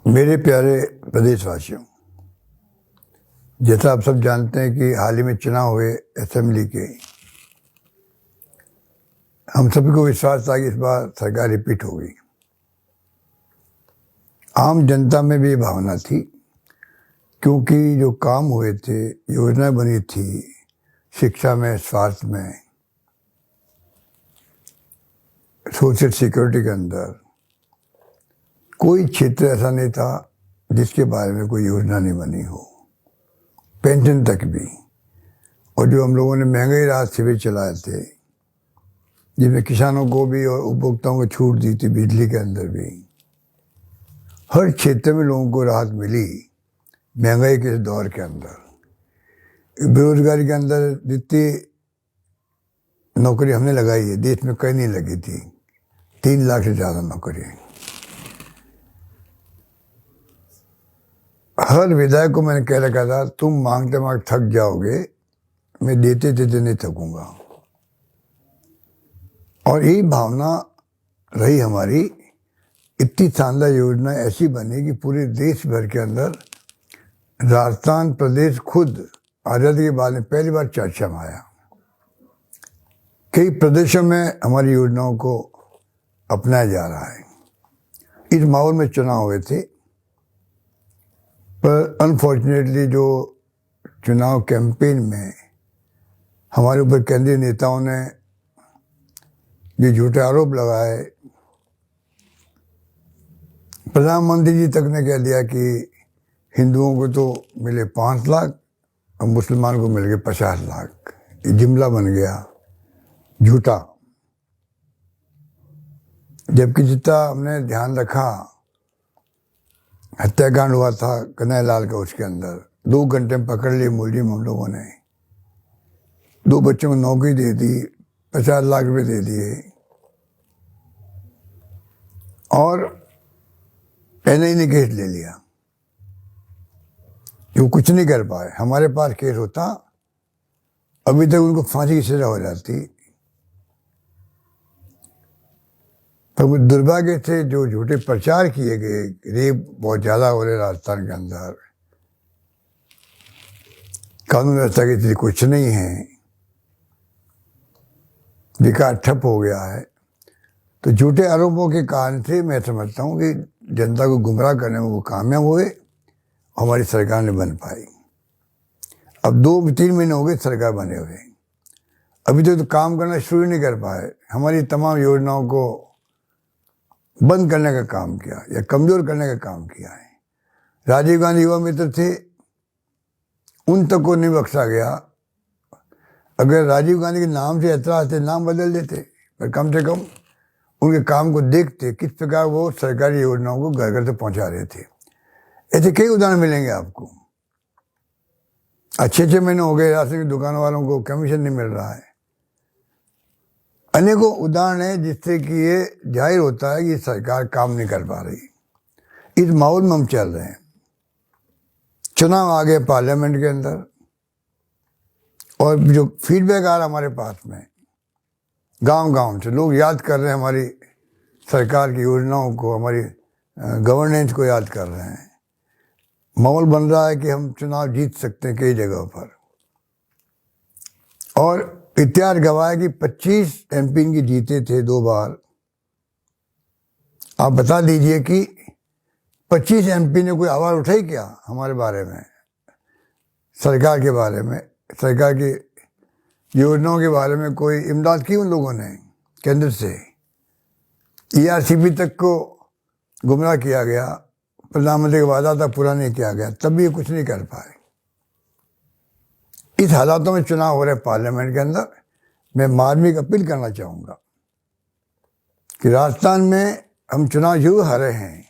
मेरे प्यारे प्रदेशवासियों, जैसा आप सब जानते हैं कि हाल ही में चुनाव हुए असेंबली के। हम सभी को विश्वास था कि इस बार सरकार रिपीट होगी। आम जनता में भी ये भावना थी, क्योंकि जो काम हुए थे, योजना बनी थी शिक्षा में, स्वास्थ्य में, सोशल सिक्योरिटी के अंदर, कोई क्षेत्र ऐसा नहीं था जिसके बारे में कोई योजना नहीं बनी हो, पेंशन तक भी। और जो हम लोगों ने महंगाई राहत शिविर चलाए थे, जिसमें किसानों को भी और उपभोक्ताओं को छूट दी थी, बिजली के अंदर भी, हर क्षेत्र में लोगों को राहत मिली। महंगाई के इस दौर के अंदर, बेरोजगारी के अंदर जितनी नौकरी हमने लगाई है, देश में कहीं नहीं लगी थी। 3 लाख से ज़्यादा नौकरी। हर विधायक को मैंने कह रखा था, तुम मांगते मांगते थक जाओगे, मैं देते देते नहीं थकूंगा। और यही भावना रही हमारी। इतनी शानदार योजना ऐसी बनी कि पूरे देश भर के अंदर राजस्थान प्रदेश खुद आज़ादी के बाद में पहली बार चर्चा में आया। कई प्रदेशों में हमारी योजनाओं को अपनाया जा रहा है। इस माहौल में चुनाव हुए थे, पर अनफॉर्चुनेटली जो चुनाव कैंपेन में हमारे ऊपर केंद्रीय नेताओं ने जो झूठे आरोप लगाए, प्रधानमंत्री जी तक ने कह दिया कि हिंदुओं को तो मिले 5 लाख और मुसलमान को मिल गए 50 लाख। ये जुमला बन गया झूठा। जबकि जितना हमने ध्यान रखा, हत्याकांड हुआ था कन्हैया लाल का, उसके अंदर 2 घंटे में पकड़ लिए मुलजिम हम लोगों ने। 2 बच्चों को नौकरी दे दी, 50 लाख रुपए दे दिए। और एनआई ने केस ले लिया, वो कुछ नहीं कर पाए। हमारे पास केस होता, अभी तक उनको फांसी की सजा हो जाती। पर वो दुर्भाग्य से जो झूठे प्रचार किए गए, रेप बहुत ज़्यादा हो रहे राजस्थान के अंदर, कानून व्यवस्था की स्थिति कुछ नहीं है, विकास ठप हो गया है। तो झूठे आरोपों के कारण से मैं समझता हूँ कि जनता को गुमराह करने में वो कामयाब हुए, हमारी सरकार ने बन पाई। अब 2-3 महीने हो गए सरकार बने हुए, अभी तो काम करना शुरू नहीं कर पाए। हमारी तमाम योजनाओं को बंद करने का काम किया या कमजोर करने का काम किया है। राजीव गांधी युवा मित्र थे, उन तक को नहीं बख्शा गया। अगर राजीव गांधी के नाम से ऐतराज थे, नाम बदल देते, पर कम से कम उनके काम को देखते, किस प्रकार वो सरकारी योजनाओं को घर घर तक पहुंचा रहे थे। ऐसे कई उदाहरण मिलेंगे आपको। 6-6 महीने हो गए राशन की दुकानों वालों को कमीशन नहीं मिल रहा है। अनेकों उदाहरण है जिससे कि ये जाहिर होता है कि सरकार काम नहीं कर पा रही। इस माहौल में हम चल रहे हैं। चुनाव आ गए पार्लियामेंट के अंदर, और जो फीडबैक आ रहा हमारे पास में, गांव-गांव से लोग याद कर रहे हैं हमारी सरकार की योजनाओं को, हमारी गवर्नेंस को याद कर रहे हैं। माहौल बन रहा है कि हम चुनाव जीत सकते हैं कई जगहों पर। और इतिहास गवाह है कि 25 एमपी की जीते थे 2 बार। आप बता दीजिए कि 25 एमपी ने कोई आवाज़ उठाई क्या हमारे बारे में, सरकार के बारे में, सरकार की योजनाओं के बारे में? कोई इमदाद की उन लोगों ने केंद्र से? ERCP तक को गुमराह किया गया, प्रधानमंत्री का वादा था पूरा नहीं किया गया, तब भी ये कुछ नहीं कर पाए। इस हालातों में चुनाव हो रहे पार्लियामेंट के अंदर, मैं मार्मिक अपील करना चाहूँगा कि राजस्थान में हम चुनाव जरूर हारे हैं,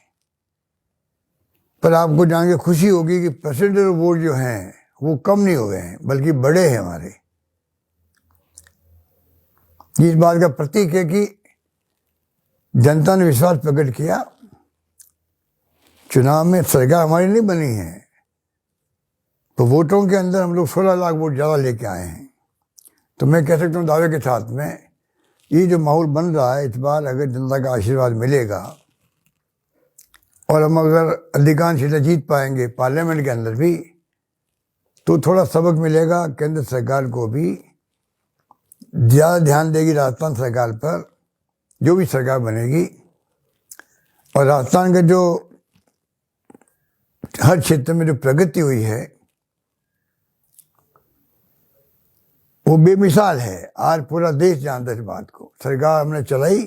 पर आपको जान के खुशी होगी कि परसेंटेज वोट जो हैं वो कम नहीं हुए हैं, बल्कि बड़े हैं हमारे। इस बात का प्रतीक है कि जनता ने विश्वास प्रकट किया। चुनाव में सरकार हमारी नहीं बनी है, तो वोटों के अंदर हम लोग 16 लाख वोट ज़्यादा लेके आए हैं। तो मैं कह सकता हूँ दावे के साथ में, ये जो माहौल बन रहा है, इस बार अगर जनता का आशीर्वाद मिलेगा और हम अगर अधिकांश सीटें जीत पाएंगे पार्लियामेंट के अंदर भी, तो थोड़ा सबक मिलेगा केंद्र सरकार को भी। ज़्यादा ध्यान देगी राजस्थान सरकार पर, जो भी सरकार बनेगी। और राजस्थान का जो हर क्षेत्र में जो प्रगति हुई है वो बेमिसाल है। आज पूरा देश जानता है इस बात को। सरकार हमने चलाई,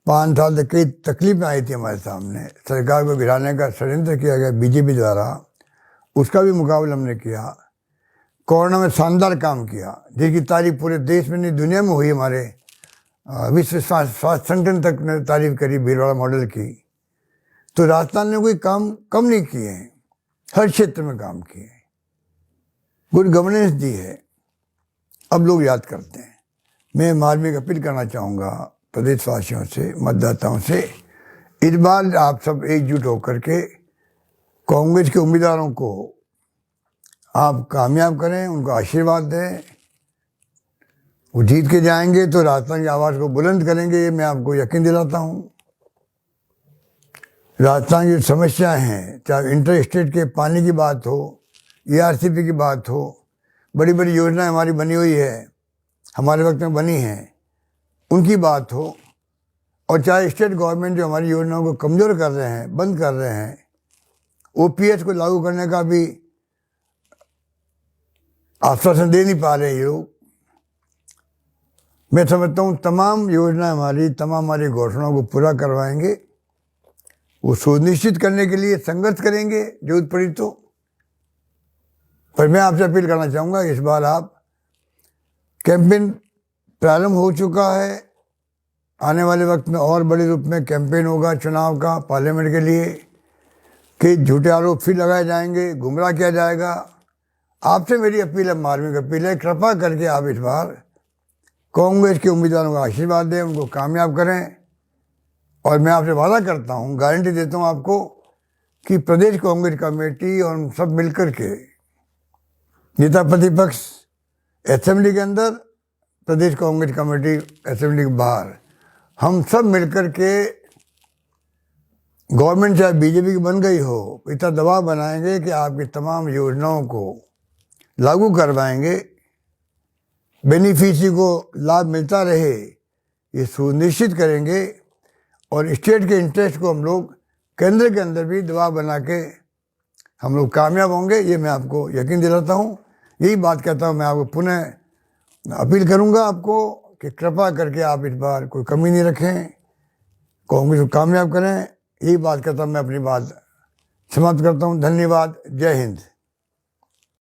5 साल तक कई तकलीफें आई थी हमारे सामने। सरकार को गिराने का षड्यंत्र किया गया बीजेपी द्वारा, उसका भी मुकाबला हमने किया। कोरोना में शानदार काम किया, जिसकी तारीफ पूरे देश में नहीं दुनिया में हुई। हमारे विश्व स्वास्थ्य संगठन तक ने तारीफ करी भीलवाड़ा मॉडल की। तो राजस्थान ने कोई काम कम नहीं किए हैं, हर क्षेत्र में काम किए हैं, गुड गवर्नेंस दी है। अब लोग याद करते हैं। मैं मार्मिक अपील करना चाहूँगा प्रदेशवासियों से, मतदाताओं से, इस बार आप सब एकजुट होकर के कांग्रेस के उम्मीदवारों को आप कामयाब करें, उनको आशीर्वाद दें। वो जीत के जाएंगे तो राजस्थान की आवाज़ को बुलंद करेंगे, ये मैं आपको यकीन दिलाता हूँ। राजस्थान की समस्याएं हैं, चाहे इंटर स्टेट के पानी की बात हो, ERCP की बात हो, बड़ी बड़ी योजनाएं हमारी बनी हुई है, हमारे वक्त में बनी हैं, उनकी बात हो, और चाहे स्टेट गवर्नमेंट जो हमारी योजनाओं को कमज़ोर कर रहे हैं, बंद कर रहे हैं, OPS को लागू करने का भी आश्वासन दे नहीं पा रहे ये लोग। मैं समझता हूँ तमाम योजना हमारी घोषणाओं को पूरा करवाएंगे। वो सुनिश्चित करने के लिए संघर्ष करेंगे जरूरत पड़ी तो। पर मैं आपसे अपील करना चाहूँगा, इस बार आप कैंपेन प्रारंभ हो चुका है, आने वाले वक्त में और बड़े रूप में कैंपेन होगा चुनाव का पार्लियामेंट के लिए, कि झूठे आरोप फिर लगाए जाएंगे, गुमराह किया जाएगा। आपसे मेरी अपील है, मार्मिक अपील है, कृपा करके आप इस बार कांग्रेस के उम्मीदवारों को आशीर्वाद दें, उनको कामयाब करें। और मैं आपसे वादा करता हूँ, गारंटी देता हूँ आपको, कि प्रदेश कांग्रेस कमेटी और हम सब मिलकर के, नेता प्रतिपक्ष असेंबली के अंदर, प्रदेश कांग्रेस कमेटी असेंबली के बाहर, हम सब मिलकर के गवर्नमेंट चाहे बीजेपी की बन गई हो, इतना दबाव बनाएंगे कि आपकी तमाम योजनाओं को लागू करवाएंगे, बेनिफिशियरी को लाभ मिलता रहे, ये सुनिश्चित करेंगे। और स्टेट के इंटरेस्ट को हम लोग केंद्र के अंदर भी दबाव बना के हम लोग कामयाब होंगे, ये मैं आपको यकीन दिलाता हूँ। यही बात कहता हूँ, मैं आपको पुनः अपील करूँगा आपको कि कृपा करके आप इस बार कोई कमी नहीं रखें, कांग्रेस को कामयाब करें। यही बात कहता हूँ, मैं अपनी बात समाप्त करता हूँ। धन्यवाद। जय हिंद।